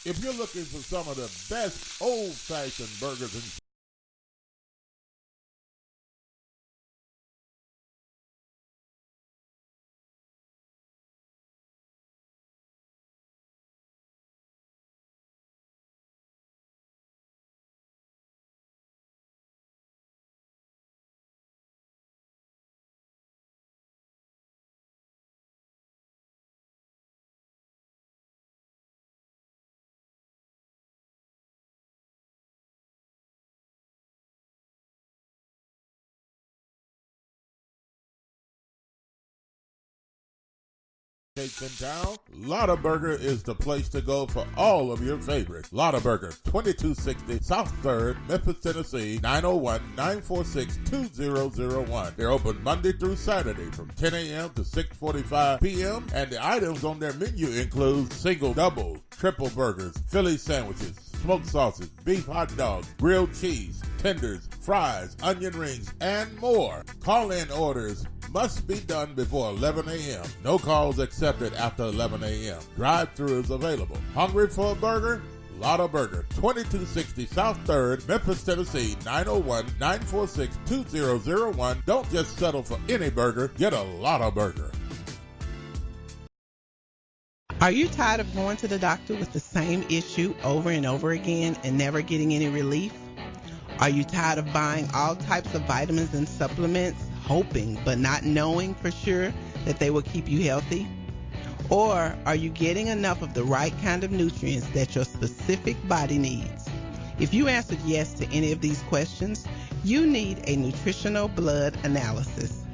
If you're looking for some of the best old-fashioned burgers and cakes in town, Lotta Burger is the place to go for all of your favorites. Lotta Burger, 2260 South 3rd, Memphis, Tennessee, 901-946-2001. They're open Monday through Saturday from 10 a.m. to 6:45 p.m. And the items on their menu include single, double, triple burgers, Philly sandwiches, smoked sausage, beef hot dogs, grilled cheese, tenders, fries, onion rings, and more. Call-in orders must be done before 11 a.m. No calls accepted after 11 a.m. Drive-thru is available. Hungry for a burger? Lotta Burger, 2260 South 3rd, Memphis, Tennessee, 901-946-2001. Don't just settle for any burger. Get a Lotta Burger. Are you tired of going to the doctor with the same issue over and over again and never getting any relief? Are you tired of buying all types of vitamins and supplements, hoping but not knowing for sure that they will keep you healthy? Or are you getting enough of the right kind of nutrients that your specific body needs? If you answered yes to any of these questions, you need a nutritional blood analysis.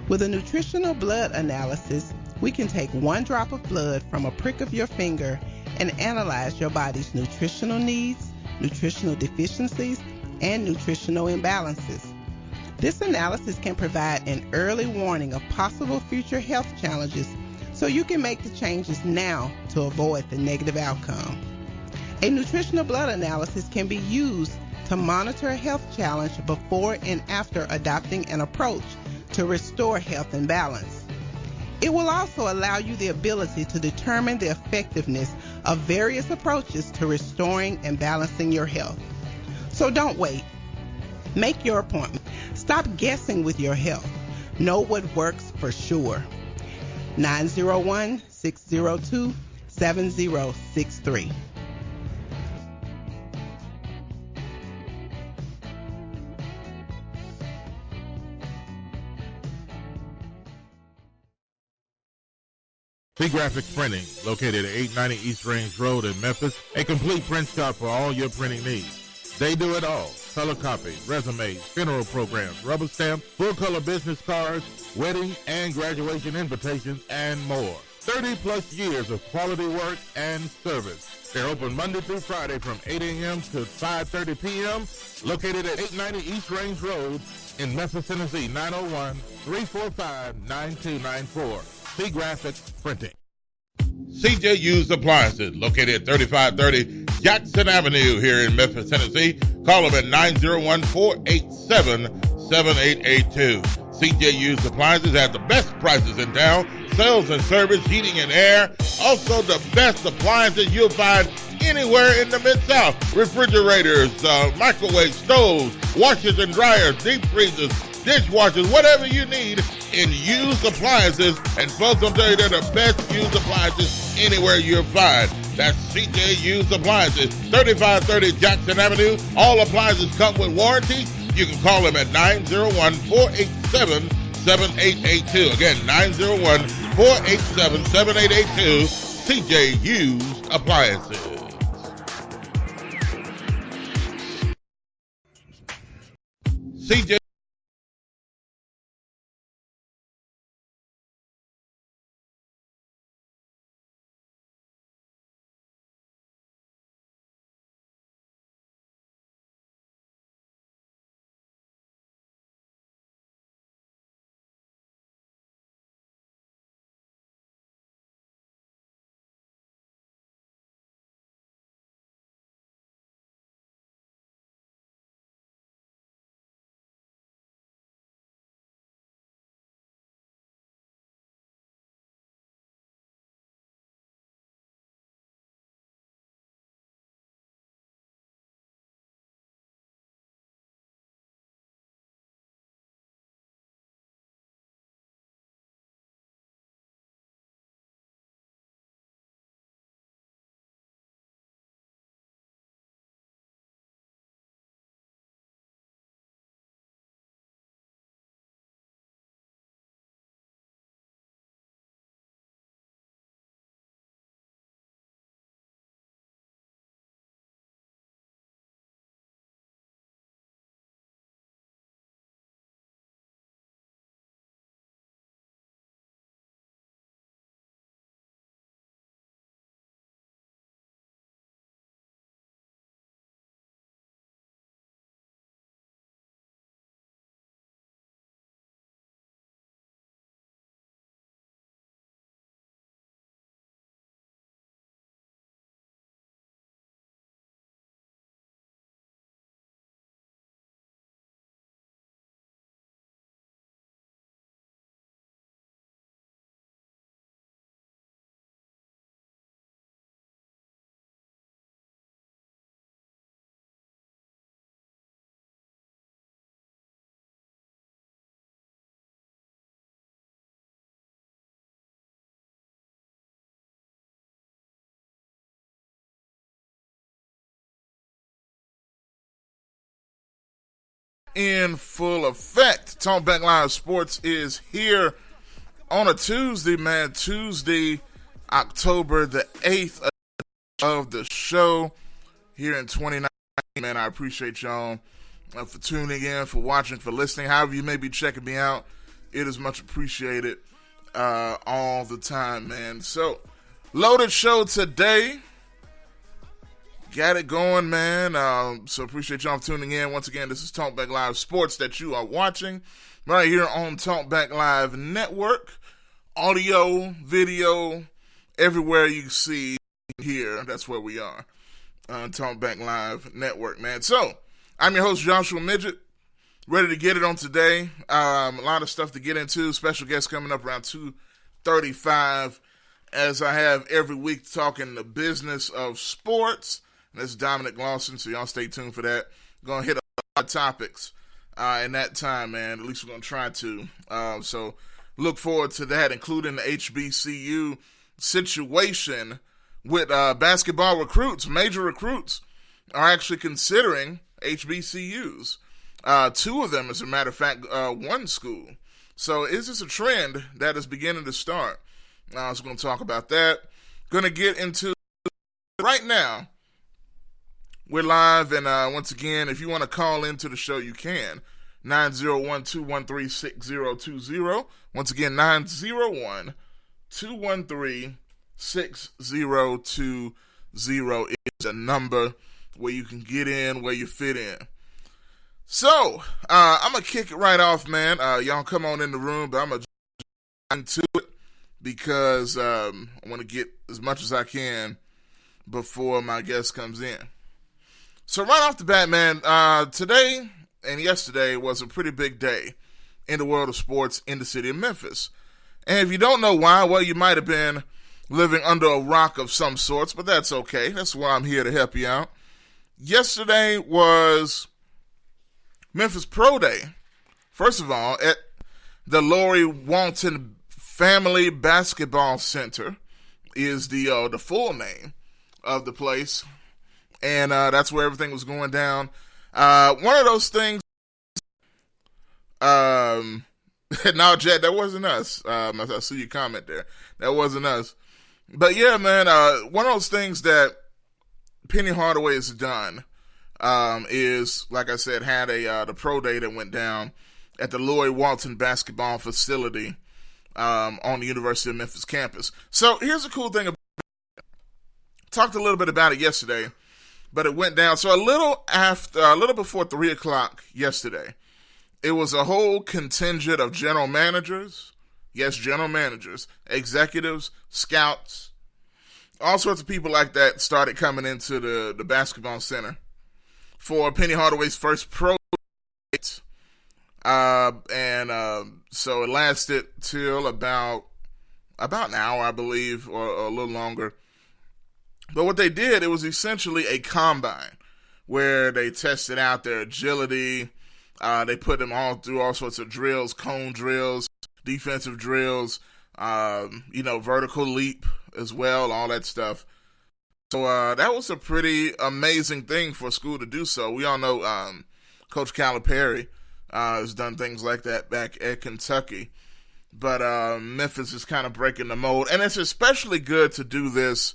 With a nutritional blood analysis, we can take one drop of blood from a prick of your finger and analyze your body's nutritional needs, nutritional deficiencies, and nutritional imbalances. This analysis can provide an early warning of possible future health challenges so you can make the changes now to avoid the negative outcome. A nutritional blood analysis can be used to monitor a health challenge before and after adopting an approach to restore health and balance. It will also allow you the ability to determine the effectiveness of various approaches to restoring and balancing your health. So don't wait. Make your appointment. Stop guessing with your health. Know what works for sure. 901-602-7063. Graphics Printing, located at 890 East Range Road in Memphis, a complete print shop for all your printing needs. They do it all: color copy, resumes, funeral programs, rubber stamps, full-color business cards, wedding and graduation invitations, and more. 30-plus years of quality work and service. They're open Monday through Friday from 8 a.m. to 5:30 p.m., located at 890 East Range Road in Memphis, Tennessee, 901-345-9294. Graphics Printing. CJ Used Appliances, located at 3530 Jackson Avenue here in Memphis, Tennessee. Call them at 901-487-7882. CJ Used Appliances has the best prices in town. Sales and service, heating and air. Also the best appliances you'll find anywhere in the Mid-South. Refrigerators, microwave stoves, washers and dryers, deep freezers, dishwashers, whatever you need in used appliances. And folks, I'll tell you, they're the best used appliances anywhere you'll find. That's CJ Used Appliances, 3530 Jackson Avenue. All appliances come with warranty. You can call them at 901-487-7882. Again, 901-487-7882. CJ Used Appliances. CJ in full effect. Talk Back Live Sports is here on a Tuesday, man. Tuesday, October the 8th of the show here in 2019. Man, I appreciate y'all for tuning in, for watching, for listening. However you may be checking me out, it is much appreciated all the time, man. So, loaded show today. Got it going, man. So appreciate y'all tuning in. Once again, this is Talk Back Live Sports that you are watching right here on Talk Back Live Network. Audio, video, everywhere you see here, that's where we are. Talk Back Live Network, man. So, I'm your host, Joshua Midget. Ready to get it on today. A lot of stuff to get into. Special guests coming up around 2:35, as I have every week, talking the business of sports. That's Dominic Lawson, so y'all stay tuned for that. Going to hit a lot of topics in that time, man. At least we're going to try to. So look forward to that, including the HBCU situation with basketball recruits. Major recruits are actually considering HBCUs. Two of them, as a matter of fact, one school. So is this a trend that is beginning to start? So we're going to talk about that. Going to get into right now. We're live, and once again, if you want to call into the show, you can. 901-213-6020. Once again, 901-213-6020 is a number where you can get in, where you fit in. So, I'm going to kick it right off, man. Y'all come on in the room, but I'm going to get into it because I want to get as much as I can before my guest comes in. So right off the bat, man, today and yesterday was a pretty big day in the world of sports in the city of Memphis. And if you don't know why, well, you might have been living under a rock of some sorts, but that's okay. That's why I'm here to help you out. Yesterday was Memphis Pro Day. First of all, at the Lori Walton Family Basketball Center is the full name of the place. And that's where everything was going down. One of those things. No, Jet, that wasn't us. I see your comment there. That wasn't us. But yeah, man, one of those things that Penny Hardaway has done is, like I said, had the pro day that went down at the Lori Walton basketball facility on the University of Memphis campus. So here's the cool thing about it. Talked a little bit about it yesterday. But it went down. So a little before 3 o'clock yesterday, it was a whole contingent of general managers. Yes, general managers, executives, scouts, all sorts of people like that started coming into the basketball center for Penny Hardaway's first pro date. So it lasted till about an hour, I believe, or a little longer. But what they did, it was essentially a combine where they tested out their agility. They put them all through all sorts of drills, cone drills, defensive drills, vertical leap as well, all that stuff. So that was a pretty amazing thing for a school to do so. We all know Coach Calipari has done things like that back at Kentucky. But Memphis is kind of breaking the mold. And it's especially good to do this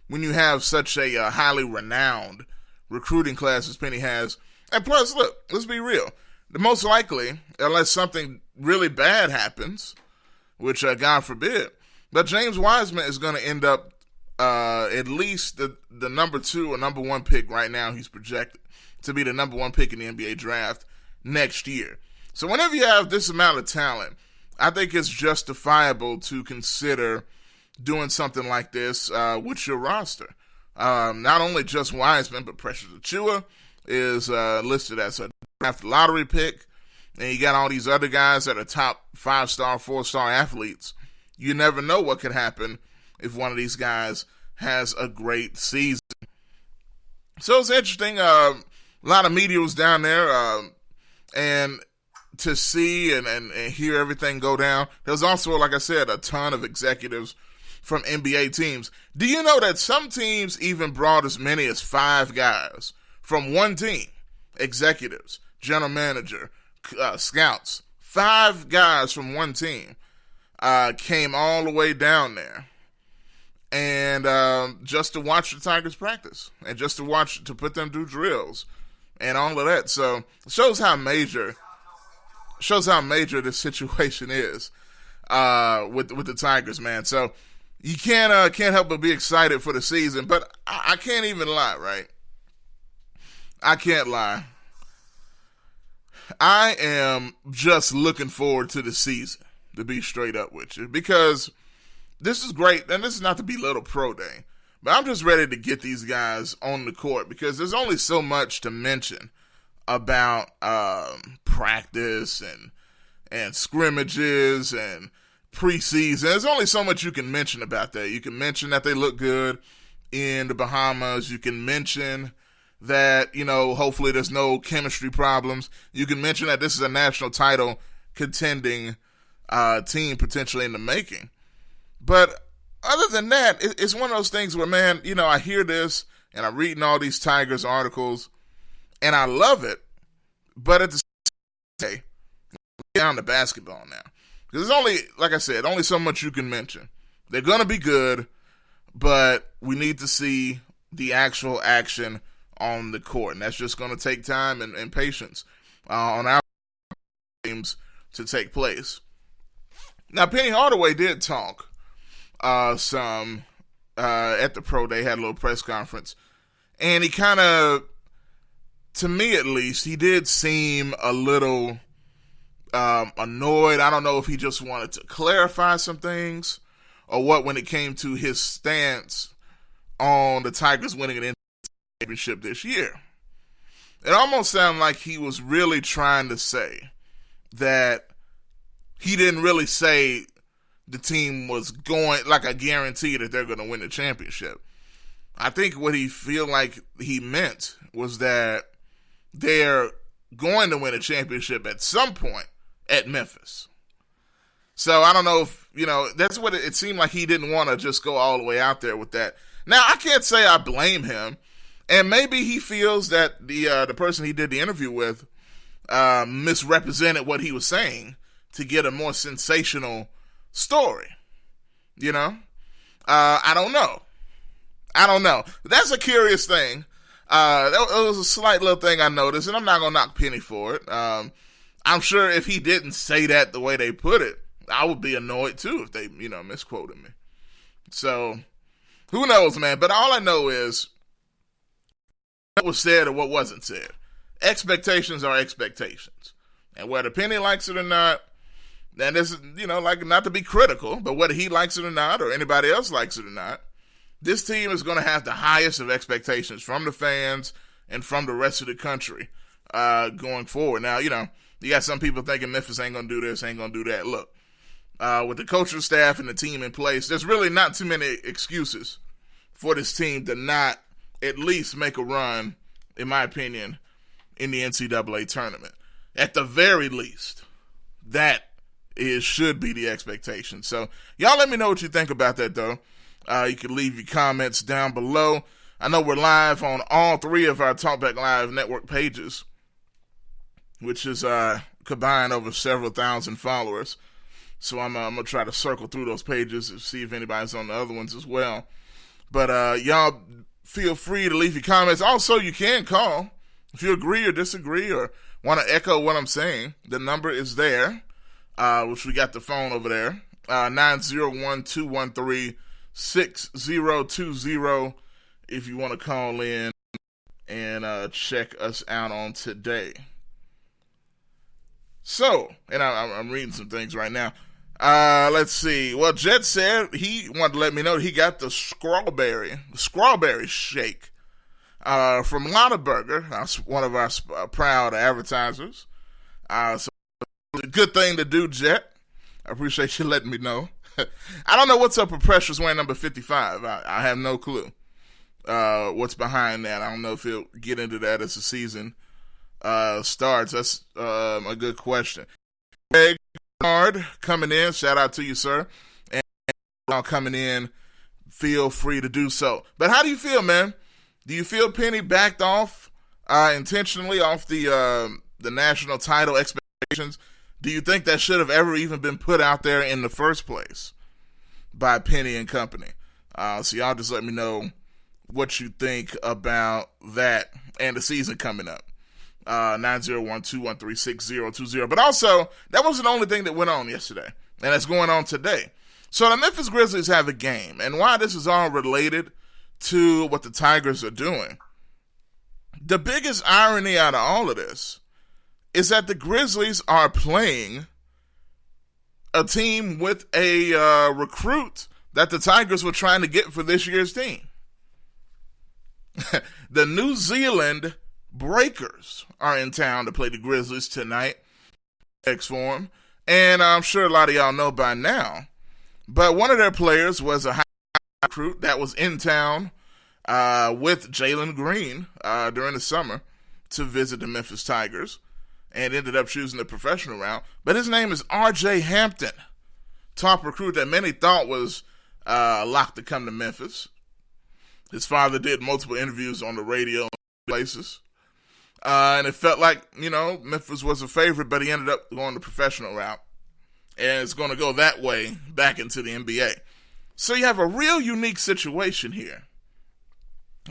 when you have such a highly renowned recruiting class as Penny has. And plus, look, let's be real. The most likely, unless something really bad happens, which God forbid, but James Wiseman is going to end up at least the number 2 or number 1 pick right now. He's projected to be the number 1 pick in the NBA draft next year. So whenever you have this amount of talent, I think it's justifiable to consider doing something like this with your roster. Not only just Wiseman, but Precious Achiuwa is listed as a draft lottery pick. And you got all these other guys that are top 5-star, 4-star athletes. You never know what could happen if one of these guys has a great season. So it's interesting. A lot of media was down there. And to see and hear everything go down, there's also, like I said, a ton of executives from NBA teams. Do you know that some teams even brought as many as 5 guys from one team, executives, general manager, scouts. 5 guys from one team came all the way down there. And just to watch the Tigers practice. And just to put them do drills. And all of that. So it shows how major this situation is with the Tigers, man. So you can't help but be excited for the season. But I can't even lie, right? I can't lie. I am just looking forward to the season, to be straight up with you, because this is great, and this is not to belittle Pro Day, but I'm just ready to get these guys on the court because there's only so much to mention about practice and scrimmages and preseason. There's only so much you can mention about that. You can mention that they look good in the Bahamas. You can mention that, hopefully there's no chemistry problems. You can mention that this is a national title contending team potentially in the making. But other than that, it's one of those things where, man, I hear this and I'm reading all these Tigers articles and I love it. But at the same time, get down to basketball now. Because there's only, like I said, only so much you can mention. They're going to be good, but we need to see the actual action on the court, and that's just going to take time and patience on our games to take place. Now, Penny Hardaway did talk some at the Pro Day, had a little press conference, and he kind of, to me at least, he did seem a little annoyed. I don't know if he just wanted to clarify some things or what when it came to his stance on the Tigers winning an championship this year. It almost sounded like he was really trying to say that he didn't really say the team was going, like a guarantee that they're going to win the championship. I think what he feel like he meant was that they're going to win a championship at some point at Memphis. So I don't know if, that's what it seemed like. He didn't want to just go all the way out there with that. Now, I can't say I blame him. And maybe he feels that the person he did the interview with misrepresented what he was saying to get a more sensational story. I don't know. That's a curious thing. That was a slight little thing I noticed, and I'm not going to knock Penny for it. I'm sure if he didn't say that the way they put it, I would be annoyed too if they, misquoted me. So, who knows, man? But all I know is what was said or what wasn't said. Expectations are expectations. And whether Penny likes it or not, and this is, not to be critical, but whether he likes it or not, or anybody else likes it or not, this team is going to have the highest of expectations from the fans and from the rest of the country going forward. Now, you got some people thinking Memphis ain't going to do this, ain't going to do that. Look, with the coaching staff and the team in place, there's really not too many excuses for this team to not at least make a run, in my opinion, in the NCAA tournament. At the very least, that should be the expectation. So, y'all let me know what you think about that, though. You can leave your comments down below. I know we're live on all 3 of our Talkback Live network pages, which is combined over several thousand followers. So I'm going to try to circle through those pages and see if anybody's on the other ones as well. But y'all feel free to leave your comments. Also, you can call if you agree or disagree or want to echo what I'm saying. The number is there, which we got the phone over there, 901-213-6020 if you want to call in and check us out on today. So, and I'm reading some things right now. Let's see. Well, Jet said he wanted to let me know he got the strawberry shake from Lottaburger, one of our proud advertisers. So it's a good thing to do, Jet. I appreciate you letting me know. I don't know what's up with Precious wearing number 55. I have no clue what's behind that. I don't know if he'll get into that as the season starts. That's a good question. Greg Hard coming in. Shout out to you, sir. And coming in, feel free to do so. But how do you feel, man? Do you feel Penny backed off intentionally off the the national title expectations, do you think that should have ever even been put out there in the first place by Penny and company? So y'all just let me know what you think about that and the season coming up. 901-213-6020. But also, that wasn't the only thing that went on yesterday, and it's going on today. So the Memphis Grizzlies have a game, and why this is all related to what the Tigers are doing. The biggest irony out of all of this is that the Grizzlies are playing a team with a recruit that the Tigers were trying to get for this year's team. The New Zealand Breakers are in town to play the Grizzlies tonight, X-Form, and I'm sure a lot of y'all know by now, but one of their players was a high recruit that was in town with Jalen Green during the summer to visit the Memphis Tigers and ended up choosing the professional route. But his name is R.J. Hampton, top recruit that many thought was locked to come to Memphis. His father did multiple interviews on the radio and places. And it felt like, Memphis was a favorite, but he ended up going the professional route. And it's going to go that way back into the NBA. So you have a real unique situation here.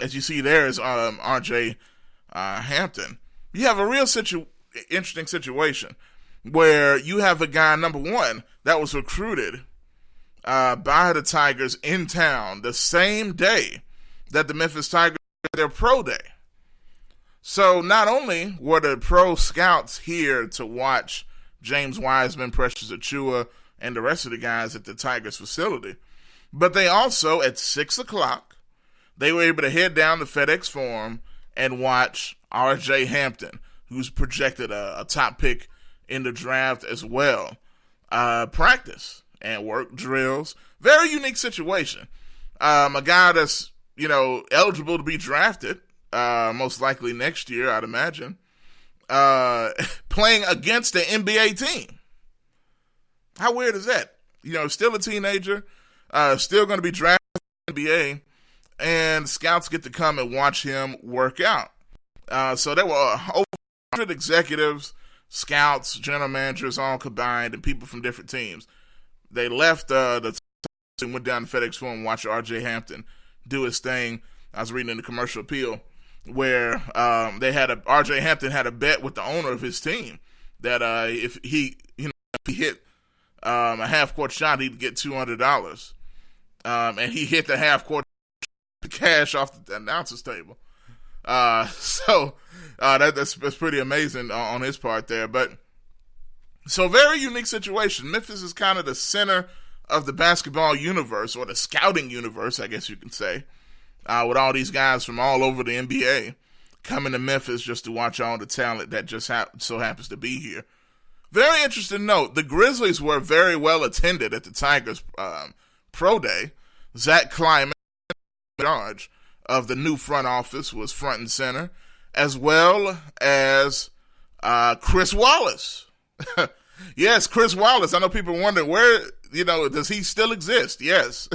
As you see there is R.J. Hampton. You have a real interesting situation where you have a guy, number one, that was recruited by the Tigers in town the same day that the Memphis Tigers had their pro day. So not only were the pro scouts here to watch James Wiseman, Precious Achiuwa, and the rest of the guys at the Tigers facility, but they also, at 6 o'clock, they were able to head down to FedEx Forum and watch R.J. Hampton, who's projected a top pick in the draft as well, practice and work drills. Very unique situation. A guy that's, eligible to be drafted, most likely next year, I'd imagine, playing against the NBA team. How weird is that? Still a teenager, still going to be drafted in the NBA, and scouts get to come and watch him work out. So there were over 100 executives, scouts, general managers, all combined, and people from different teams. They left the team and went down to FedEx Forum and watched R.J. Hampton do his thing. I was reading in the commercial appeal where R.J. Hampton had a bet with the owner of his team that if he hit a half-court shot, he'd get $200. And he hit the half-court cash off the announcer's table. So that's pretty amazing on his part there. But so very unique situation. Memphis is kind of the center of the basketball universe, or the scouting universe, I guess you can say, with all these guys from all over the NBA coming to Memphis just to watch all the talent that just so happens to be here. Very interesting note, the Grizzlies were very well attended at the Tigers pro day. Zach Kleiman, in charge of the new front office, was front and center, as well as Chris Wallace. Yes, Chris Wallace. I know people wonder where, does he still exist? Yes,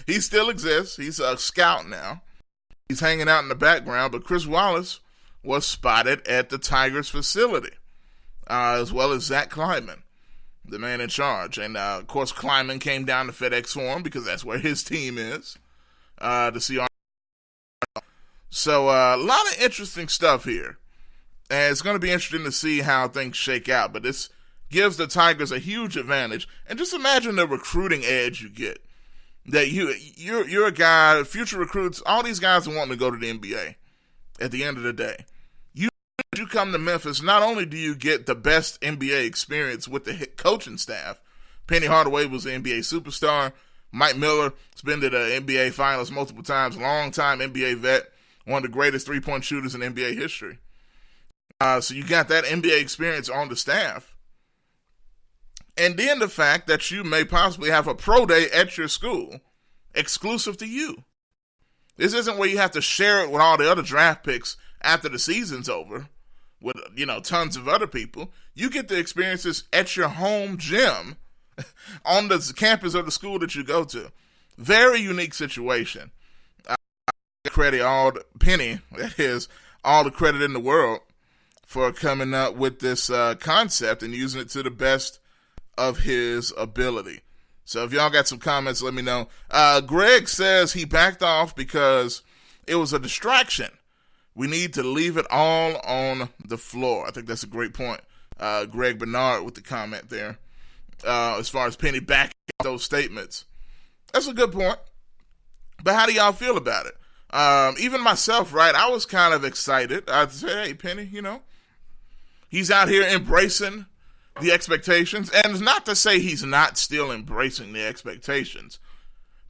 he still exists. He's a scout now. He's hanging out in the background, but Chris Wallace was spotted at the Tigers facility, as well as Zach Kleiman, the man in charge. And, of course, Kleiman came down to FedEx Forum because that's where his team is, to see our. So a lot of interesting stuff here. And it's going to be interesting to see how things shake out. But this gives the Tigers a huge advantage. And just imagine the recruiting edge you get. That you're a guy, future recruits, all these guys are wanting to go to the NBA at the end of the day. You come to Memphis, not only do you get the best NBA experience with the coaching staff. Penny Hardaway was an NBA superstar. Mike Miller has been to the NBA Finals multiple times, long-time NBA vet, one of the greatest three-point shooters in NBA history. So you got that NBA experience on the staff. And then the fact that you may possibly have a pro day at your school exclusive to you. This isn't where you have to share it with all the other draft picks after the season's over with, tons of other people. You get the experiences at your home gym on the campus of the school that you go to. Very unique situation. Penny, that is all the credit in the world for coming up with this concept and using it to the best of his ability. So if y'all got some comments, let me know. Greg says he backed off because it was a distraction. We need to leave it all on the floor. I think that's a great point. Greg Bernard with the comment there. As far as Penny backing those statements. That's a good point. But how do y'all feel about it? Even myself, right? I was kind of excited. I'd say, hey, Penny, he's out here embracing the expectations. And it's not to say he's not still embracing the expectations.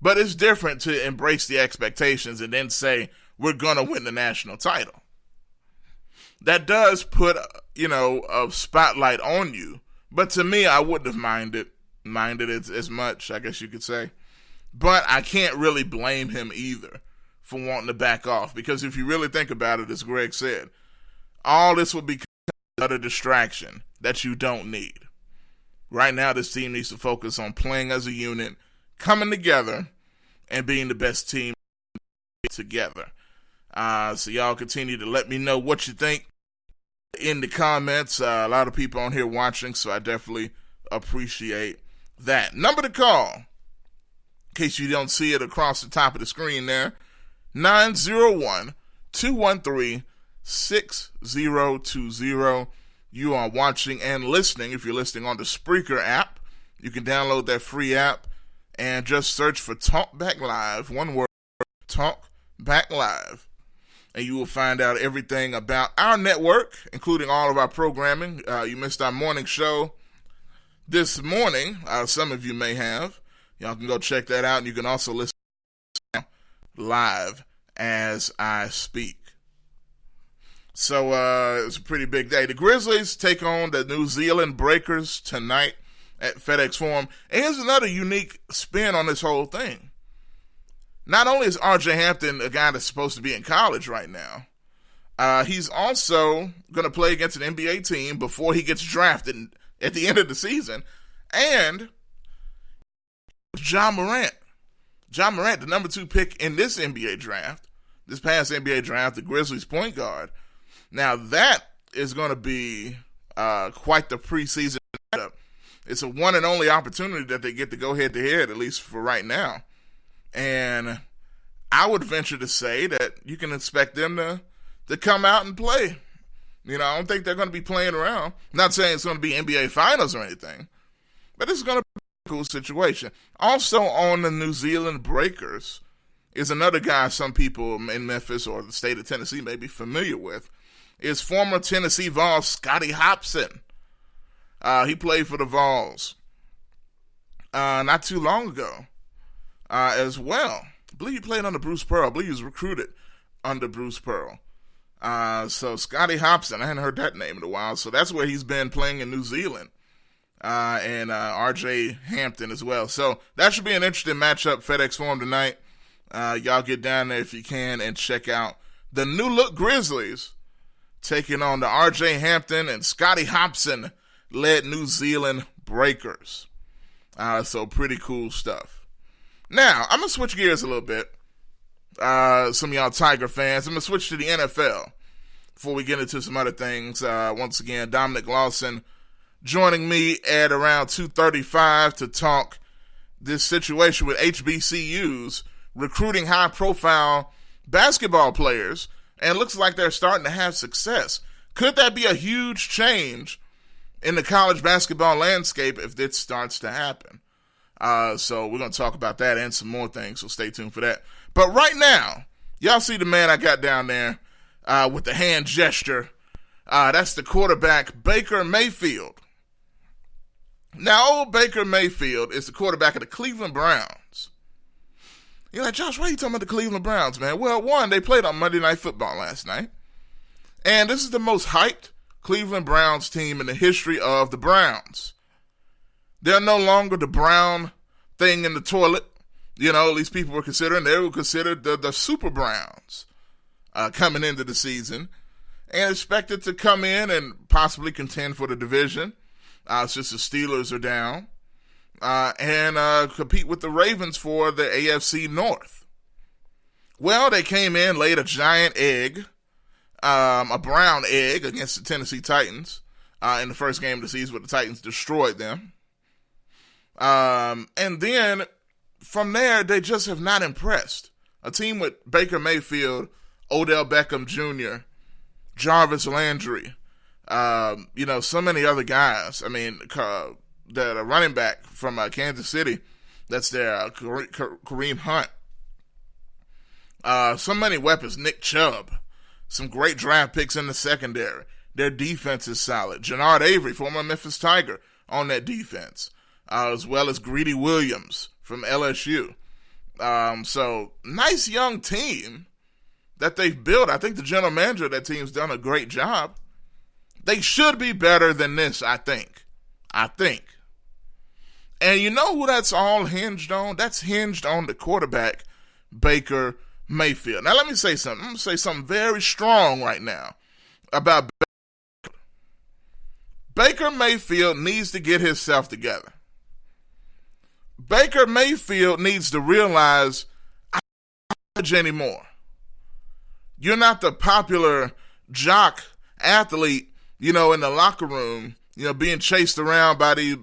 But it's different to embrace the expectations and then say, we're going to win the national title. That does put, a spotlight on you. But to me, I wouldn't have minded as much, I guess you could say. But I can't really blame him either for wanting to back off. Because if you really think about it, as Greg said, all this would be another distraction that you don't need. Right now, this team needs to focus on playing as a unit, coming together, and being the best team together. So y'all continue to let me know what you think in the comments. A lot of people on here watching, so I definitely appreciate that. Number to call, in case you don't see it across the top of the screen there, 901-213-6020. You are watching and listening. If you're listening on the Spreaker app, you can download that free app and just search for Talk Back Live, one word, Talk Back Live. And you will find out everything about our network, including all of our programming. You missed our morning show this morning. Some of you may have. Y'all can go check that out. And you can also listen live as I speak. So it's a pretty big day. The Grizzlies take on the New Zealand Breakers tonight at FedEx Forum. And here's another unique spin on this whole thing. Not only is R.J. Hampton a guy that's supposed to be in college right now, he's also going to play against an NBA team before he gets drafted at the end of the season. And John Morant, the number 2 pick in this NBA draft, this past NBA draft, the Grizzlies point guard. Now that is going to be quite the preseason matchup. It's a one and only opportunity that they get to go head to head, at least for right now. And I would venture to say that you can expect them to come out and play. I don't think they're going to be playing around. Not saying it's going to be NBA Finals or anything, but it's going to be a cool situation. Also on the New Zealand Breakers is another guy some people in Memphis or the state of Tennessee may be familiar with, is former Tennessee Vols Scottie Hobson. He played for the Vols not too long ago. As well. I believe he played under Bruce Pearl. I believe he was recruited under Bruce Pearl. So Scottie Hobson, I hadn't heard that name in a while. So that's where he's been playing in New Zealand. And R.J. Hampton as well. So that should be an interesting matchup, FedEx Forum tonight. Y'all get down there if you can and check out the new look Grizzlies taking on the R.J. Hampton and Scottie Hobson led New Zealand Breakers. So pretty cool stuff. Now, I'm going to switch gears a little bit. Some of y'all Tiger fans. I'm going to switch to the NFL before we get into some other things. Once again, Dominic Lawson joining me at around 2:35 to talk this situation with HBCUs recruiting high-profile basketball players, and it looks like they're starting to have success. Could that be a huge change in the college basketball landscape if this starts to happen? So we're going to talk about that and some more things, so stay tuned for that. But right now, y'all see the man I got down there with the hand gesture. That's the quarterback, Baker Mayfield. Now, old Baker Mayfield is the quarterback of the Cleveland Browns. You're like, Josh, why are you talking about the Cleveland Browns, man? Well, one, they played on Monday Night Football last night. And this is the most hyped Cleveland Browns team in the history of the Browns. They're no longer the brown thing in the toilet. At least people were considering. They were considered the Super Browns coming into the season and expected to come in and possibly contend for the division since the Steelers are down and compete with the Ravens for the AFC North. Well, they came in, laid a giant egg a brown egg against the Tennessee Titans in the first game of the season, where the Titans destroyed them. And then from there, they just have not impressed. A team with Baker Mayfield, Odell Beckham Jr., Jarvis Landry, so many other guys. I mean, the running back from Kansas City, that's there, Kareem Hunt. So many weapons, Nick Chubb. Some great draft picks in the secondary. Their defense is solid. Jannard Avery, former Memphis Tiger, on that defense, as well as Greedy Williams from LSU. So, nice young team that they've built. I think the general manager of that team's done a great job. They should be better than this, I think. And you know who that's all hinged on? That's hinged on the quarterback, Baker Mayfield. Now, let me say something. I'm going to say something very strong right now about Baker. Baker Mayfield needs to get himself together. Baker Mayfield needs to realize, I'm not college anymore. You're not the popular jock athlete, in the locker room, being chased around by these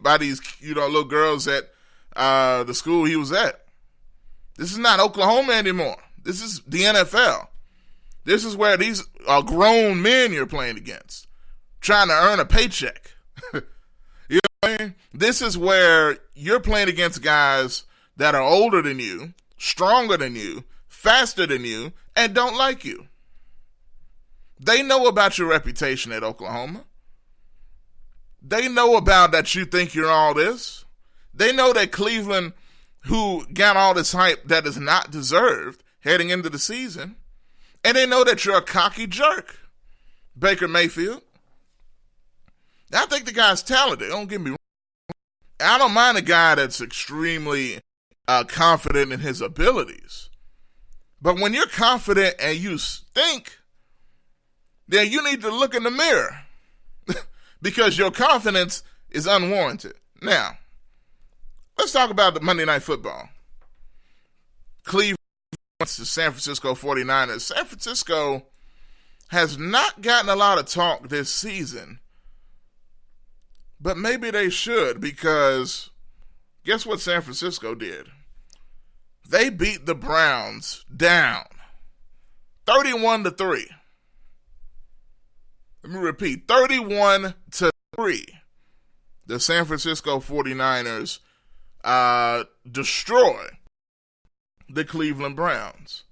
little girls at the school he was at. This is not Oklahoma anymore. This is the NFL. This is where these are grown men you're playing against, trying to earn a paycheck. You know what I mean? This is where you're playing against guys that are older than you, stronger than you, faster than you, and don't like you. They know about your reputation at Oklahoma. They know about that you think you're all this. They know that Cleveland, who got all this hype that is not deserved heading into the season, and they know that you're a cocky jerk, Baker Mayfield. I think the guy's talented. Don't get me wrong. I don't mind a guy that's extremely confident in his abilities. But when you're confident and you stink, then you need to look in the mirror because your confidence is unwarranted. Now, let's talk about the Monday Night Football. Cleveland wants the San Francisco 49ers. San Francisco has not gotten a lot of talk this season, but maybe they should, because guess what San Francisco did? They beat the Browns down 31-3. Let me repeat, 31-3. The San Francisco 49ers destroy the Cleveland Browns.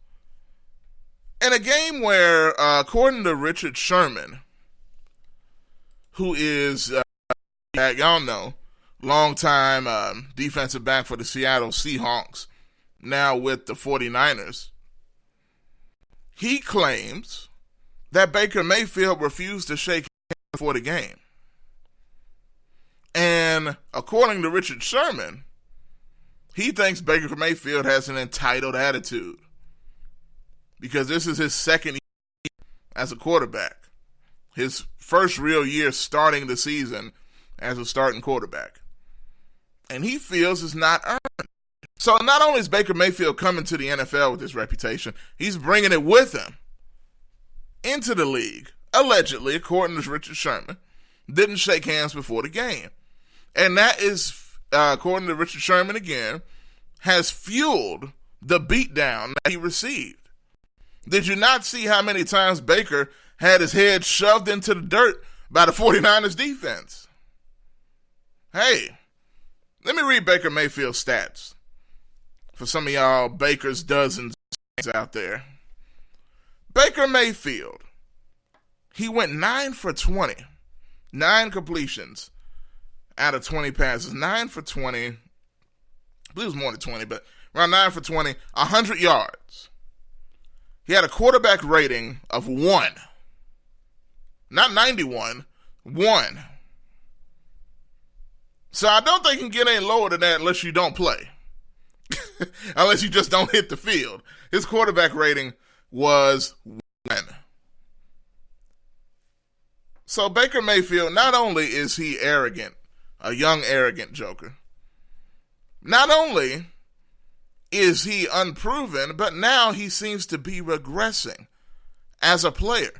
In a game where, according to Richard Sherman, who is, y'all know, longtime defensive back for the Seattle Seahawks, now with the 49ers, he claims that Baker Mayfield refused to shake hands before the game. And according to Richard Sherman, he thinks Baker Mayfield has an entitled attitude because this is his second year as a quarterback. His first real year starting the season as a starting quarterback. And he feels it's not earned. So not only is Baker Mayfield coming to the NFL with this reputation, he's bringing it with him into the league, allegedly, according to Richard Sherman, didn't shake hands before the game. And that is, according to Richard Sherman again, has fueled the beatdown that he received. Did you not see how many times Baker had his head shoved into the dirt by the 49ers defense? Hey, let me read Baker Mayfield's stats for some of y'all Baker's dozens out there. Baker Mayfield, he went 9 for 20, 9 completions out of 20 passes, 9 for 20, I believe it was more than 20, but around 9 for 20, 100 yards. He had a quarterback rating of 1, not 91, 1. So I don't think you can get any lower than that unless you don't play, unless you just don't hit the field. His quarterback rating was 1. So Baker Mayfield, not only is he arrogant, a young arrogant joker, not only is he unproven, but now he seems to be regressing as a player.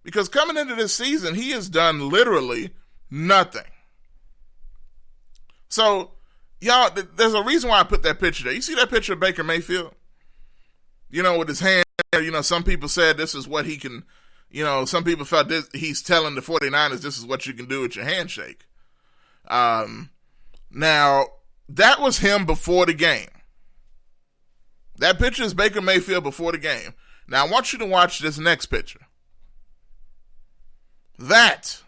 Because coming into this season, he has done literally nothing. So, y'all, there's a reason why I put that picture there. You see that picture of Baker Mayfield? You know, with his hand, you know, some people said this is what he can, you know, some people felt he's telling the 49ers this is what you can do with your handshake. Now, that was him before the game. That picture is Baker Mayfield before the game. Now, I want you to watch this next picture. That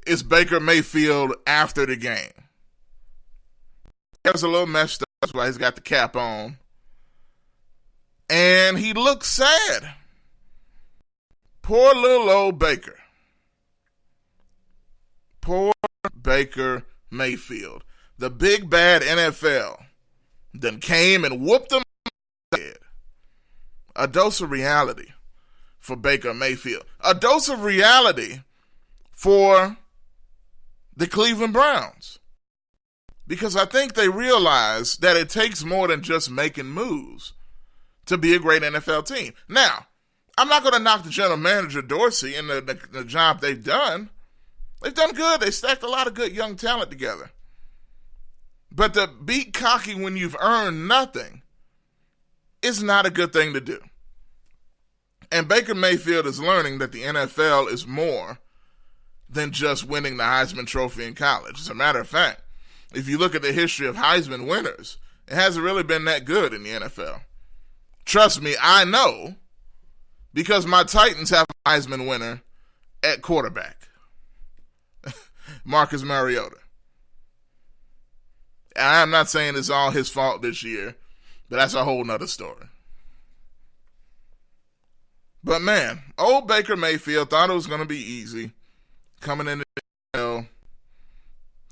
is Baker Mayfield after the game. He was a little messed up. That's why he's got the cap on. And he looks sad. Poor little old Baker. Poor Baker Mayfield. The big bad NFL then came and whooped him. A dose of reality for Baker Mayfield. A dose of reality for the Cleveland Browns. Because I think they realize that it takes more than just making moves to be a great NFL team. Now, I'm not going to knock the general manager, Dorsey, and the job they've done. They've done good. They stacked a lot of good young talent together. But to be cocky when you've earned nothing is not a good thing to do. And Baker Mayfield is learning that the NFL is more than just winning the Heisman Trophy in college. As a matter of fact, if you look at the history of Heisman winners, it hasn't really been that good in the NFL. Trust me, I know, because my Titans have a Heisman winner at quarterback, Marcus Mariota. And I'm not saying it's all his fault this year, but that's a whole nother story. But man, old Baker Mayfield thought it was going to be easy coming into the NFL.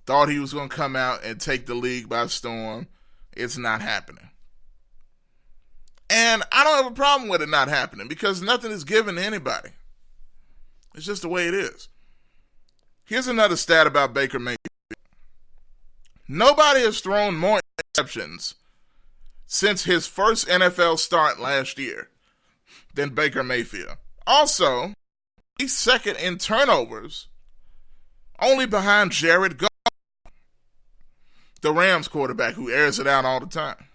Thought he was going to come out and take the league by storm. It's not happening. And I don't have a problem with it not happening because nothing is given to anybody. It's just the way it is. Here's another stat about Baker Mayfield. Nobody has thrown more interceptions since his first NFL start last year than Baker Mayfield. Also, he's second in turnovers, only behind Jared Goff, the Rams quarterback who airs it out all the time.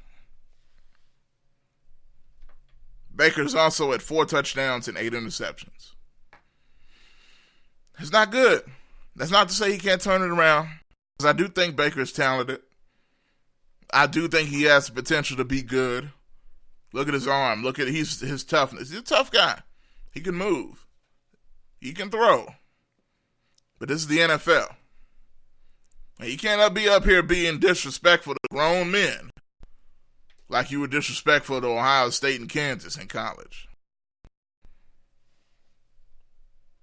Baker's also at 4 touchdowns and 8 interceptions. It's not good. That's not to say he can't turn it around, because I do think Baker is talented. I do think he has the potential to be good. Look at his arm. Look at his toughness. He's a tough guy. He can move. He can throw. But this is the NFL. And you cannot be up here being disrespectful to grown men like you were disrespectful to Ohio State and Kansas in college.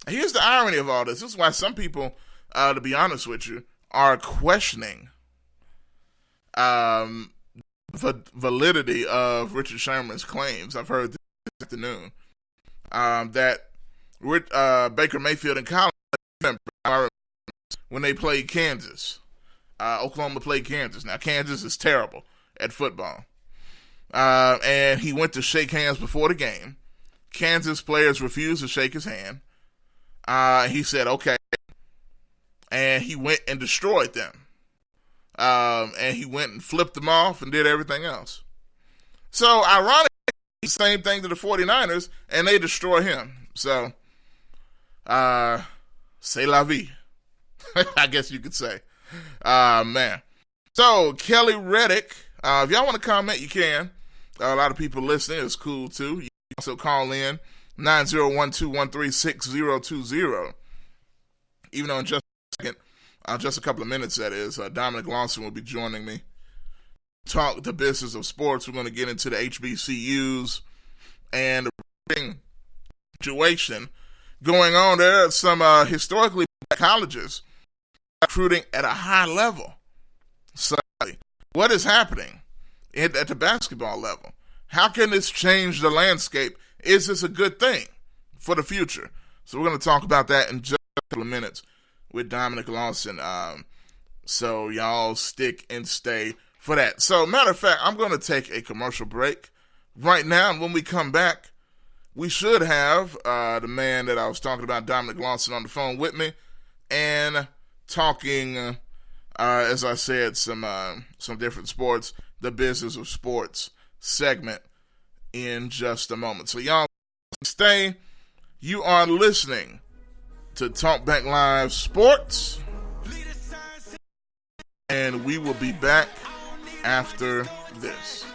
Here's the irony of all this. This is why some people, to be honest with you, are questioning the validity of Richard Sherman's claims. I've heard this afternoon that Baker Mayfield in college, when they played Kansas, Oklahoma played Kansas. Now, Kansas is terrible at football. And he went to shake hands before the game. Kansas players refused to shake his hand. He said, okay. And he went and destroyed them. And he went and flipped them off and did everything else. So, ironically, the same thing to the 49ers, and they destroy him. So, c'est la vie. I guess you could say. Man. So, Kelly Reddick, if y'all want to comment, you can. A lot of people listening. It's cool, too. You can also call in 901-213-6020. Even though in just a second, just a couple of minutes, that is, Dominic Lawson will be joining me. Talk the business of sports. We're going to get into the HBCUs and the situation going on. There are some historically black colleges recruiting at a high level. So, what is happening at the basketball level? How can this change the landscape? Is this a good thing for the future? So we're going to talk about that in just a couple of minutes with Dominic Lawson. So y'all stick and stay for that. So matter of fact, I'm going to take a commercial break right now. And when we come back, we should have the man that I was talking about, Dominic Lawson, on the phone with me, and talking, as I said, some different sports, the business of sports segment in just a moment. So y'all stay. You are listening to Talk Back Live Sports, and we will be back after this.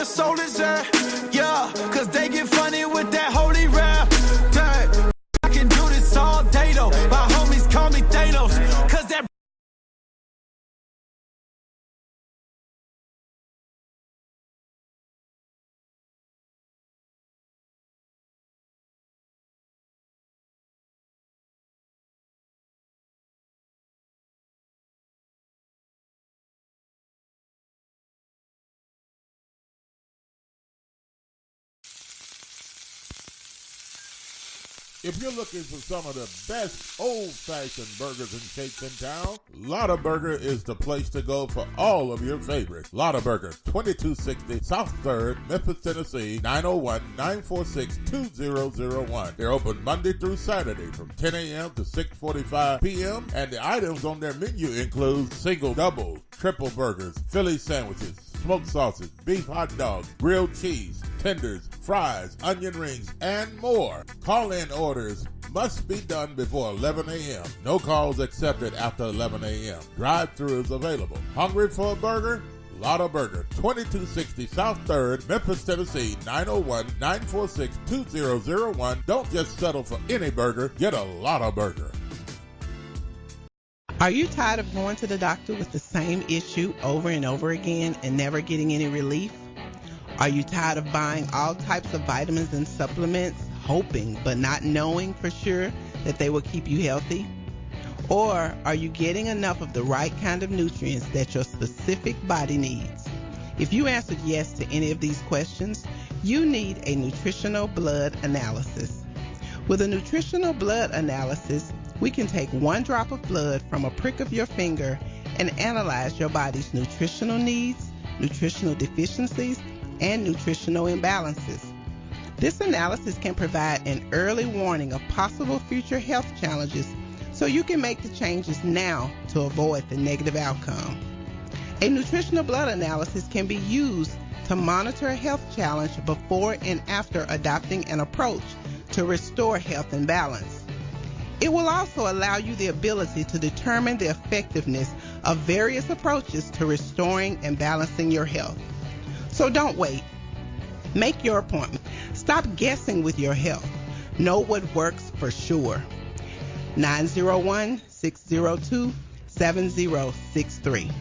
Soul is at, yeah, cause they get funny with that holy rap. Dang, I can do this all day though. My homies call me Thanos, cause that. If you're looking for some of the best old-fashioned burgers and shakes in town, Lotta Burger is the place to go for all of your favorites. Lotta Burger, 2260 South 3rd, Memphis, Tennessee, 901-946-2001. They're open Monday through Saturday from 10 a.m. to 6:45 p.m. And the items on their menu include single, double, triple burgers, Philly sandwiches, smoked sausage, beef hot dogs, grilled cheese, tenders, fries, onion rings, and more. Call-in orders must be done before 11 a.m. No calls accepted after 11 a.m. Drive-thru is available. Hungry for a burger? Lotta Burger, 2260 South 3rd, Memphis, Tennessee, 901-946-2001. Don't just settle for any burger. Get a Lotta Burger. Are you tired of going to the doctor with the same issue over and over again and never getting any relief? Are you tired of buying all types of vitamins and supplements, hoping but not knowing for sure that they will keep you healthy? Or are you getting enough of the right kind of nutrients that your specific body needs? If you answered yes to any of these questions, you need a nutritional blood analysis. With a nutritional blood analysis, we can take one drop of blood from a prick of your finger and analyze your body's nutritional needs, nutritional deficiencies, and nutritional imbalances. This analysis can provide an early warning of possible future health challenges so you can make the changes now to avoid the negative outcome. A nutritional blood analysis can be used to monitor a health challenge before and after adopting an approach to restore health and balance. It will also allow you the ability to determine the effectiveness of various approaches to restoring and balancing your health. So don't wait. Make your appointment. Stop guessing with your health. Know what works for sure. 901-602-7063.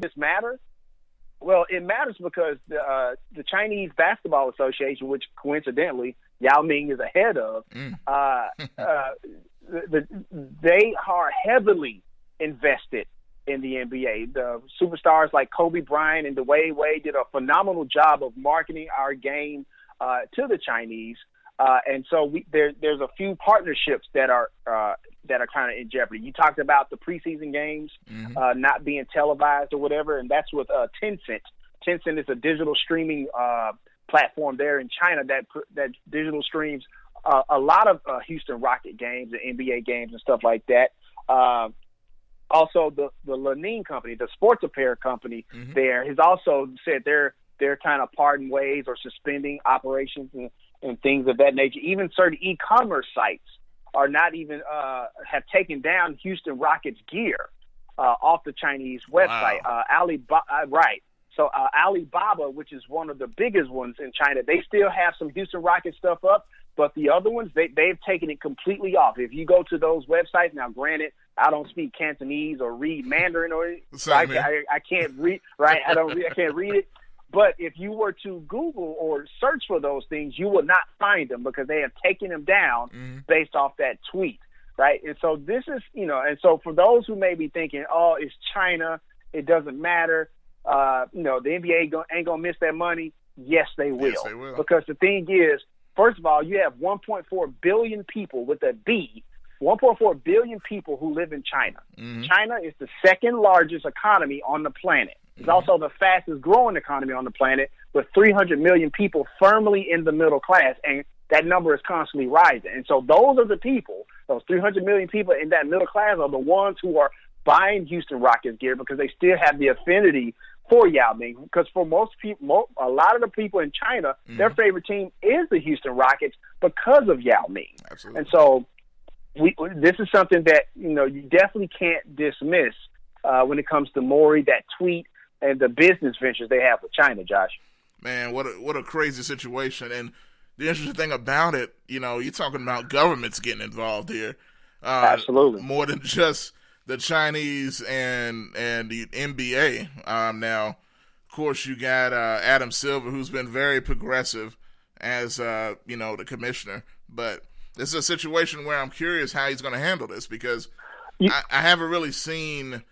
this matter? Well, it matters because the Chinese Basketball Association, which coincidentally Yao Ming is a head of, they are heavily invested in the NBA. The superstars like Kobe Bryant and Dwayne Wade did a phenomenal job of marketing our game to the Chinese, and so there's a few partnerships that are kind of in jeopardy. You talked about the preseason games not being televised or whatever, and that's with Tencent. Tencent is a digital streaming platform there in China that digital streams a lot of Houston Rocket games and NBA games and stuff like that. Also, the Lenin company, the sports apparel company there, has also said they're kind of parting ways or suspending operations and things of that nature. Even certain e-commerce sites are not even have taken down Houston Rockets gear off the Chinese website. Wow. Alibaba, right. So Alibaba, which is one of the biggest ones in China, they still have some Houston Rockets stuff up, but the other ones, they've taken it completely off. If you go to those websites, now granted, I don't speak Cantonese or read Mandarin or I can't read, right? I can't read it. But if you were to Google or search for those things, you will not find them because they have taken them down based off that tweet, right? And so this is, and so for those who may be thinking, oh, it's China, it doesn't matter, the NBA ain't gonna miss that money. Yes, they will. Yes, they will. Because the thing is, first of all, you have 1.4 billion people with a B, 1.4 billion people who live in China. China is the second largest economy on the planet. It's also the fastest growing economy on the planet with 300 million people firmly in the middle class, and that number is constantly rising. And so those are the people, those 300 million people in that middle class are the ones who are buying Houston Rockets gear because they still have the affinity for Yao Ming. Because for most people, a lot of the people in China, their favorite team is the Houston Rockets because of Yao Ming. Absolutely. And so this is something that, you definitely can't dismiss when it comes to Maury, that tweet, and the business ventures they have with China, Josh. Man, what a crazy situation. And the interesting thing about it, you're talking about governments getting involved here. Absolutely. More than just the Chinese and the NBA. Now, of course, you got Adam Silver, who's been very progressive as, the commissioner. But this is a situation where I'm curious how he's going to handle this because I haven't really seen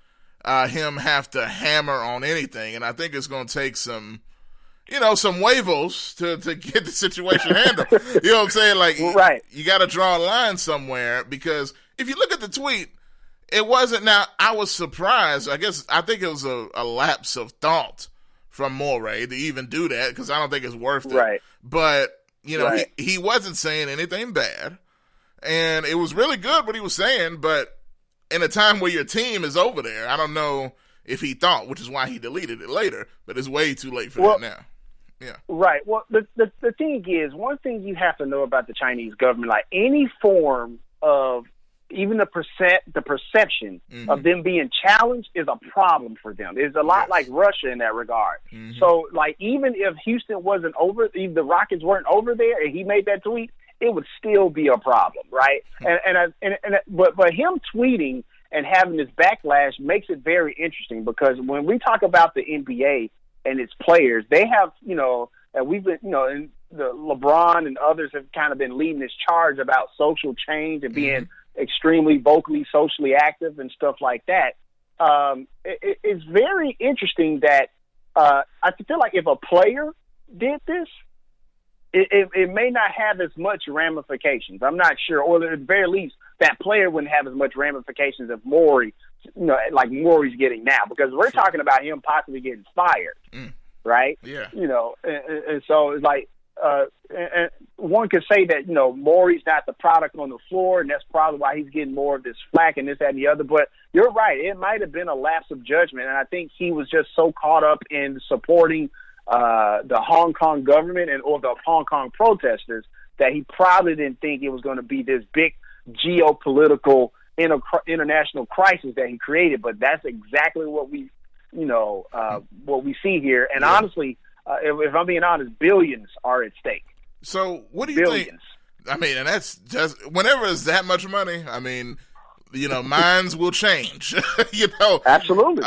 him have to hammer on anything, and I think it's going to take some huevos to get the situation handled. You know what I'm saying? Like, right. You got to draw a line somewhere because if you look at the tweet, it wasn't. Now, I was surprised. I think it was a lapse of thought from Morey to even do that because I don't think it's worth it. Right. But, he wasn't saying anything bad, and it was really good what he was saying, but in a time where your team is over there, I don't know if he thought, which is why he deleted it later, but it's way too late for that now. Yeah. Right. Well, the thing is, one thing you have to know about the Chinese government, like any form of even the perception of them being challenged is a problem for them. It's a lot like Russia in that regard. So, like, even if Houston wasn't over, if the Rockets weren't over there and he made that tweet, it would still be a problem, right? But him tweeting and having this backlash makes it very interesting because when we talk about the NBA and its players, they have, and we've been, and the LeBron and others have kind of been leading this charge about social change and being extremely vocally, socially active and stuff like that. It's very interesting that I feel like if a player did this, it may not have as much ramifications. I'm not sure, or at the very least, that player wouldn't have as much ramifications if Morey, like Morey's getting now, because we're talking about him possibly getting fired, right? Yeah. And so it's like, and one could say that, Morey's not the product on the floor, and that's probably why he's getting more of this flack and this, that, and the other. But you're right. It might have been a lapse of judgment, and I think he was just so caught up in supporting the Hong Kong government or the Hong Kong protesters that he probably didn't think it was going to be this big geopolitical international crisis that he created. But that's exactly what we see here. And honestly, if I'm being honest, billions are at stake. So what do you think? I mean, and that's just whenever it's that much money. I mean, minds will change. Absolutely.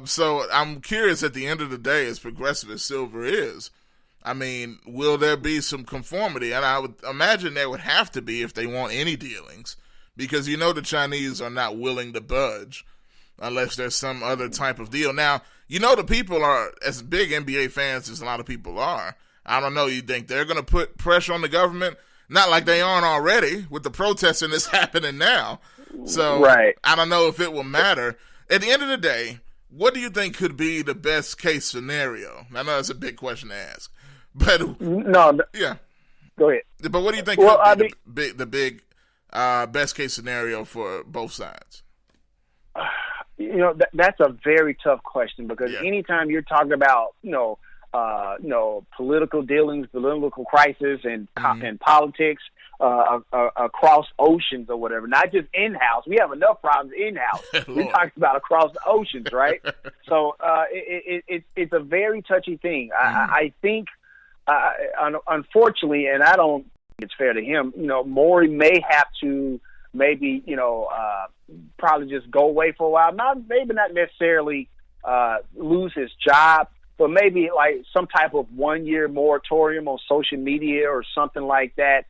So I'm curious. At the end of the day, as progressive as Silver is, I mean, will there be some conformity? And I would imagine there would have to be if they want any dealings, because the Chinese are not willing to budge unless there's some other type of deal. Now, the people are as big NBA fans as a lot of people are. I don't know. You think they're going to put pressure on the government? Not like they aren't already with the protesting that's happening now. So right. I don't know if it will matter. At the end of the day, what do you think could be the best case scenario? I know that's a big question to ask. But no, yeah, go ahead. But what do you think could be the big best case scenario for both sides? That's a very tough question, because anytime you're talking about political dealings, political crisis, and politics across oceans or whatever, not just in-house. We have enough problems in-house. We're talking about across the oceans, right? So it's a very touchy thing. I think. Unfortunately, and I don't think it's fair to him, Morey may have to maybe, probably just go away for a while. Maybe not necessarily lose his job, but maybe like some type of 1-year moratorium on social media or something like that,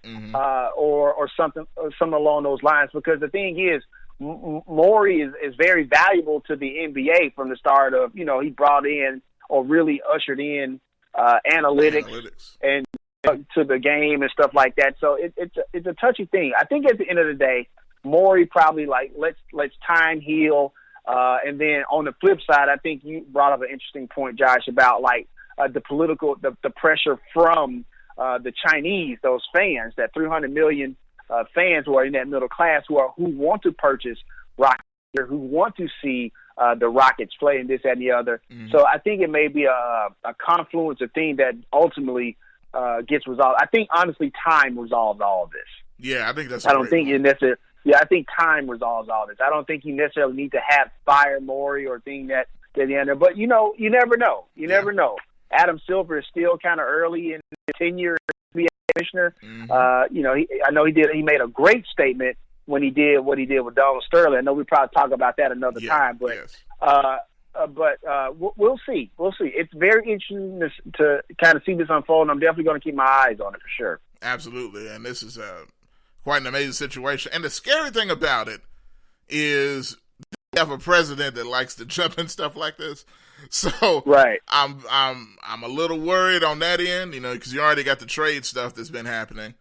or something along those lines. Because the thing is, Morey is very valuable to the NBA from the start of, he brought in or really ushered in analytics and to the game and stuff like that. So it's a touchy thing. I think at the end of the day, Morey probably let's time heal. And then on the flip side, I think you brought up an interesting point, Josh, about the political, the pressure from the Chinese, those fans, that 300 million fans who are in that middle class, who want to purchase Rockets, who want to see the Rockets play and this, that, and the other. So I think it may be a confluence of things that ultimately gets resolved. I think, honestly, time resolves all of this. Yeah, I think that's. I don't think you necessarily. Yeah, I think time resolves all this. I don't think you necessarily need to have fire Morey or thing that the end. But you never know. You never know. Adam Silver is still kind of early in his tenure as NBA commissioner. I know he made a great statement when he did what he did with Donald Sterling. I know we probably talk about that another time, but we'll see. We'll see. It's very interesting to kind of see this unfold, and I'm definitely going to keep my eyes on it for sure. Absolutely, and this is quite an amazing situation. And the scary thing about it is we have a president that likes to jump in stuff like this. So right. I'm a little worried on that end, because you already got the trade stuff that's been happening.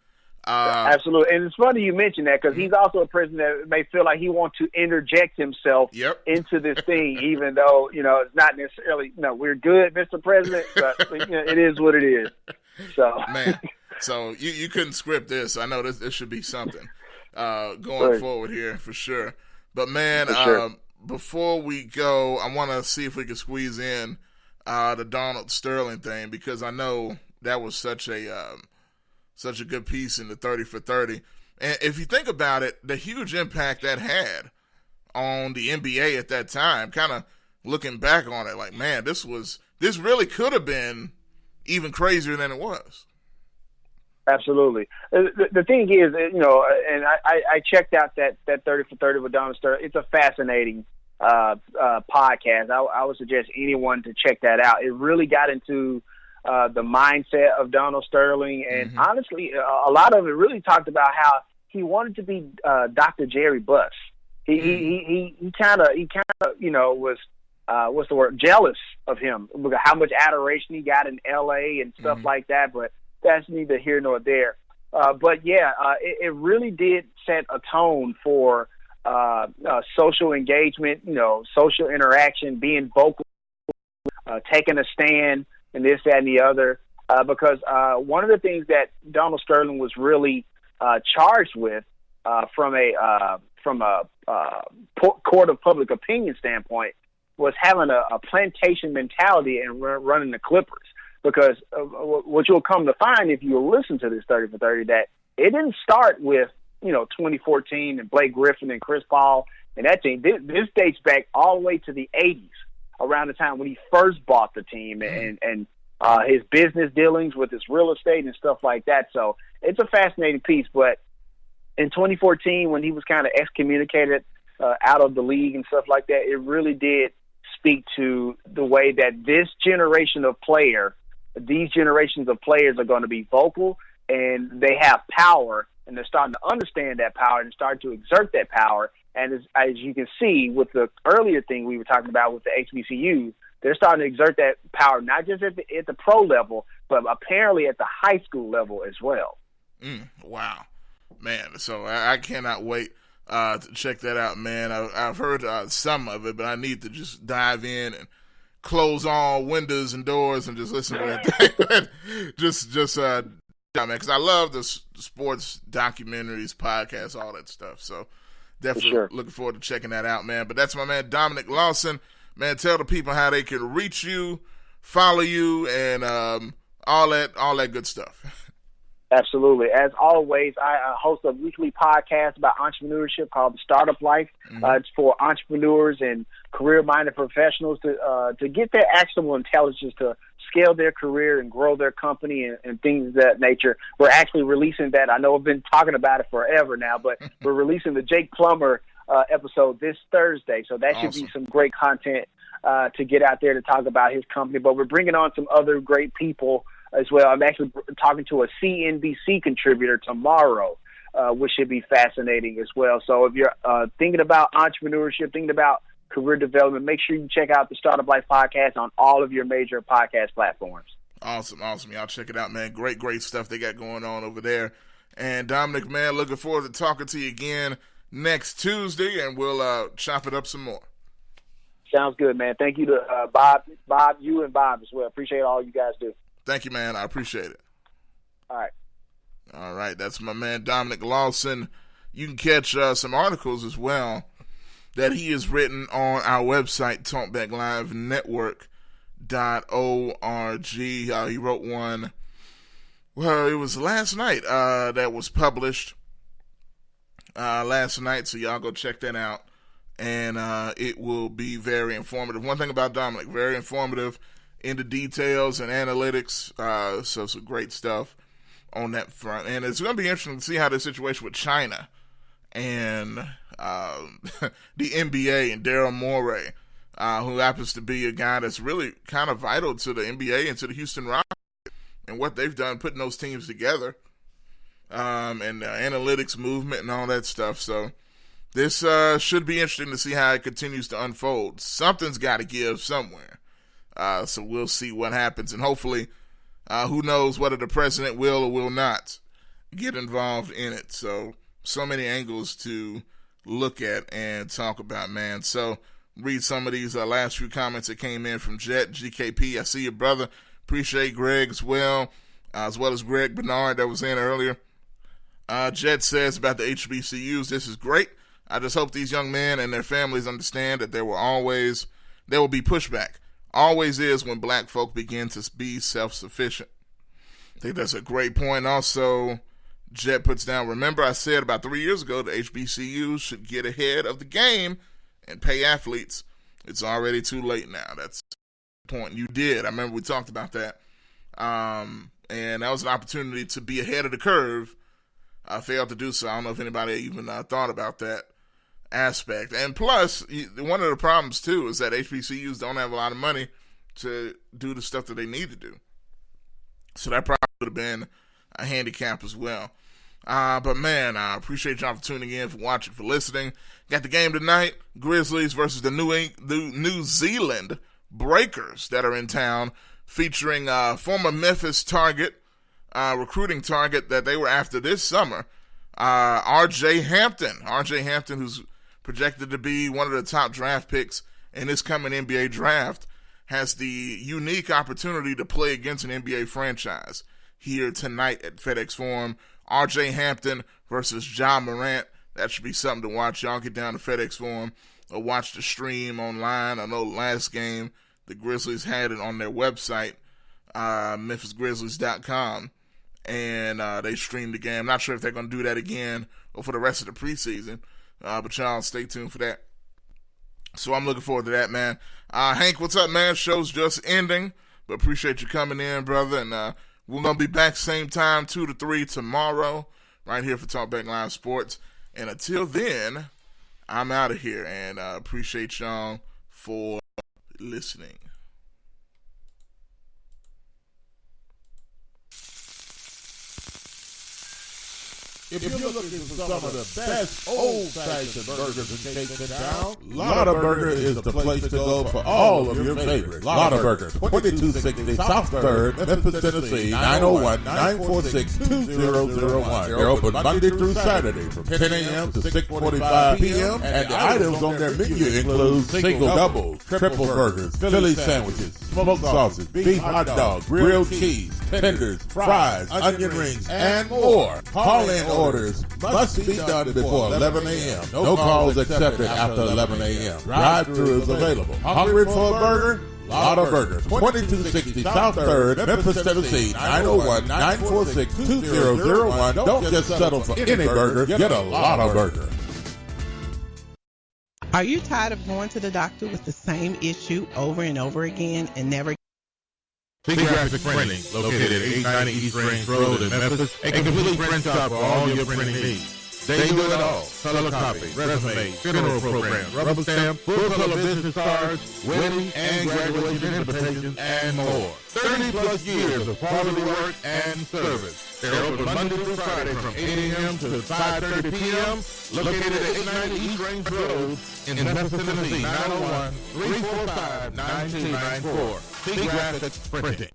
Absolutely. And it's funny you mention that, because he's also a president that may feel like he wants to interject himself into this thing, even though, it's not necessarily, we're good, Mr. President, but it is what it is. So, man, so you couldn't script this. I know this should be something going forward here for sure. But, man, before we go, I want to see if we can squeeze in the Donald Sterling thing, because I know that was such a good piece in the 30 for 30. And if you think about it, the huge impact that had on the NBA at that time, kind of looking back on it, like, man, this really could have been even crazier than it was. Absolutely. The thing is, and I checked out that 30 for 30 with Donald Sterling. It's a fascinating podcast. I would suggest anyone to check that out. It really got into the mindset of Donald Sterling, and honestly, a lot of it really talked about how he wanted to be Dr. Jerry Buss. He kind of was what's the word, jealous of him, how much adoration he got in L.A. and stuff like that. But that's neither here nor there. It really did set a tone for social engagement, social interaction, being vocal, taking a stand, and this, that, and the other, because one of the things that Donald Sterling was really charged with from a court of public opinion standpoint was having a plantation mentality and running the Clippers. Because what you'll come to find if you listen to this 30 for 30, that it didn't start with 2014 and Blake Griffin and Chris Paul and that team. This dates back all the way to the 80s, around the time when he first bought the team and his business dealings with his real estate and stuff like that. So it's a fascinating piece. But in 2014, when he was kind of excommunicated out of the league and stuff like that, it really did speak to the way that these generations of players are going to be vocal, and they have power, and they're starting to understand that power and starting to exert that power. And as you can see with the earlier thing we were talking about with the HBCUs, they're starting to exert that power, not just at the pro level, but apparently at the high school level as well. Wow, man. So I cannot wait to check that out, man. I've heard some of it, but I need to just dive in and close all windows and doors and just listen to that thing. just man, because I love the sports documentaries, podcasts, all that stuff. So definitely looking forward to checking that out, man. But that's my man Dominic Lawson. Man, tell the people how they can reach you, follow you, and all that good stuff. Absolutely. As always, I host a weekly podcast about entrepreneurship called The Startup Life. It's for entrepreneurs and career-minded professionals to get their actionable intelligence to scale their career and grow their company and things of that nature. We're actually releasing that. I know I've been talking about it forever now, but we're releasing the Jake Plummer episode this Thursday. So that should be some great content to get out there to talk about his company. But we're bringing on some other great people as well. I'm actually talking to a CNBC contributor tomorrow, which should be fascinating as well. So if you're thinking about entrepreneurship, thinking about career development, make sure you check out the Startup Life podcast on all of your major podcast platforms. Awesome. Y'all check it out, man. Great stuff they got going on over there. And Dominic, man, looking forward to talking to you again next Tuesday, and we'll chop it up some more. Sounds good, man. Thank you to Bob, you and Bob as well. Appreciate all you guys do. Thank you, man. I appreciate it. All right. That's my man Dominic Lawson. You can catch some articles as well that he has written on our website, TalkBackLiveNetwork.org. He wrote one, well, it was last night that was published last night, so y'all go check that out, and it will be very informative. One thing about Dominic, very informative into details and analytics, so some great stuff on that front. And it's going to be interesting to see how the situation with China and the NBA and Daryl Morey, who happens to be a guy that's really kind of vital to the NBA and to the Houston Rockets and what they've done putting those teams together, and the analytics movement and all that stuff. So this should be interesting to see how it continues to unfold. Something's got to give somewhere. So we'll see what happens, and hopefully, who knows whether the president will or will not get involved in it. So many angles to look at and talk about, man. So read some of these last few comments that came in from Jet, GKP. I see you, brother. Appreciate Greg as well as Greg Bernard that was in earlier. Jet says about the HBCUs, this is great. I just hope these young men and their families understand that there will be pushback. Always is when black folk begin to be self-sufficient. I think that's a great point. Also, Jet puts down, remember I said about 3 years ago the HBCUs should get ahead of the game and pay athletes. It's already too late now. That's the point. You did. I remember we talked about that. And that was an opportunity to be ahead of the curve. I failed to do so. I don't know if anybody even thought about that aspect. And plus, one of the problems too is that HBCUs don't have a lot of money to do the stuff that they need to do. So that probably would have been a handicap as well. But man, I appreciate y'all for tuning in, for watching, for listening. Got the game tonight, Grizzlies versus the New Zealand Breakers that are in town, featuring former Memphis target, recruiting target that they were after this summer, R.J. Hampton. R.J. Hampton, who's projected to be one of the top draft picks in this coming NBA draft, has the unique opportunity to play against an NBA franchise here tonight at FedEx Forum. R.J. Hampton versus Ja Morant. That should be something to watch. Y'all get down to FedEx Forum or watch the stream online. I know last game the Grizzlies had it on their website, MemphisGrizzlies.com, and they streamed the game. I'm not sure if they're going to do that again or for the rest of the preseason, but y'all stay tuned for that. So I'm looking forward to that, man. Hank, what's up, man? Show's just ending, but appreciate you coming in, brother. And we're going to be back same time, 2 to 3 tomorrow, right here for Talk Back Live Sports. And until then, I'm out of here, and appreciate y'all for listening. If you're looking for some of the best old-fashioned burgers and cakes in town, Lotta Burger is the place to go for all of your favorites. Lotta Burger, 2260 South 3rd, Memphis, Tennessee, 901-946-2001. They're open Monday through Saturday from 10 a.m. to 6:45 p.m. And the items on their menu include single, doubles, triple burgers, Philly sandwiches, smoked sausage, beef hot dogs, grilled cheese, tenders, fries, onion rings, and more. Call in orders must be done before 11 a.m. No calls accepted after 11 a.m. Drive-thru is available. Hungry for a burger? Lotta Burger, 2260 South 3rd, Memphis, Tennessee, 901-946-2001. Don't just settle for any burger. Get a Lotta Burger. Are you tired of going to the doctor with the same issue over and over again and never? Graphic Printing, located at 890 East Range Road in Memphis, a complete print shop for all your printing needs. They do it all: color copy, resume, funeral programs, rubber stamp, full color business cards, wedding and graduation invitations, and more. 30 plus years of quality work and service. They're open Monday through Friday from 8 a.m. to 5:30 p.m. Located at 890 East Range Road in Memphis, Tennessee, 901-345-9294. Graphic Printing.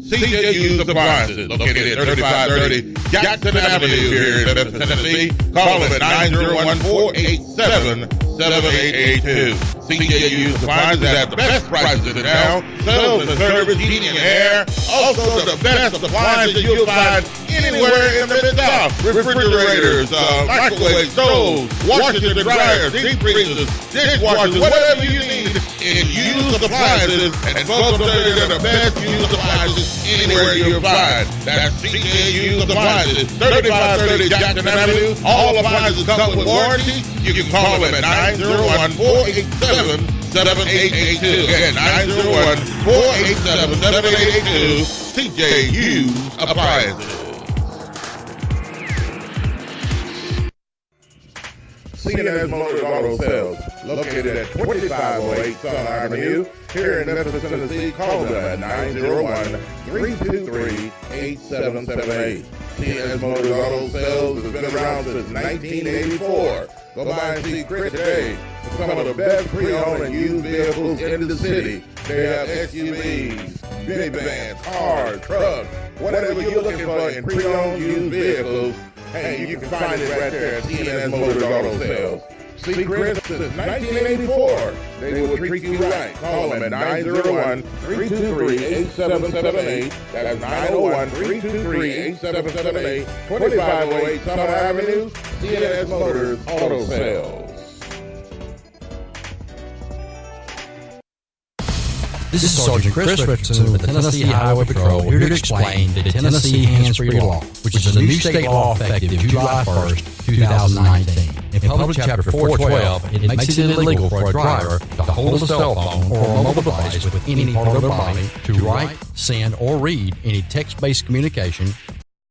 CJ Used Appliances, located at 3530 Jackson Avenue here in Memphis, Tennessee. Call them at 901-487-7882. CJ Used Appliances has the best prices in town, sales and service, heating and air. Also the best appliances you'll find anywhere in the Mid-South. Refrigerators, microwave stoves, washers and dryers, deep freezers, dishwashers, whatever you need in used appliances. And folks will tell you they're the best used appliances anywhere you'll find. That's CJ Used Appliances, 3530 Jackson Avenue. All appliances come with warranty. You can call them at 901-487-7882. Again, 901-487-7882. CJ Used Appliances. C&S Motors Auto Sales, located at 2508 Sun Avenue, here in Memphis, Tennessee. Call them at 901-323-8778. C&S Motors Auto Sales has been around since 1984. Go by and see Chris today for some of the best pre-owned and used vehicles in the city. They have SUVs, minivans, cars, trucks, whatever you're looking for in pre-owned used vehicles. Hey, you can find it right there at C&S Motors Auto Sales. See Chris since 1984. They will treat you right. Call them at 901-323-8778. That's 901-323-8778. 2508 Summer Avenue, C&S Motors Auto Sales. This is Sergeant Chris Richardson with the Tennessee Highway Patrol, here to explain the Tennessee Hands-Free Law, which is a new state law effective July 1st, 2019. In Public Chapter 412, it makes it illegal for a driver to hold a cell phone or a mobile device with any part of their body to write, send, or read any text-based communication,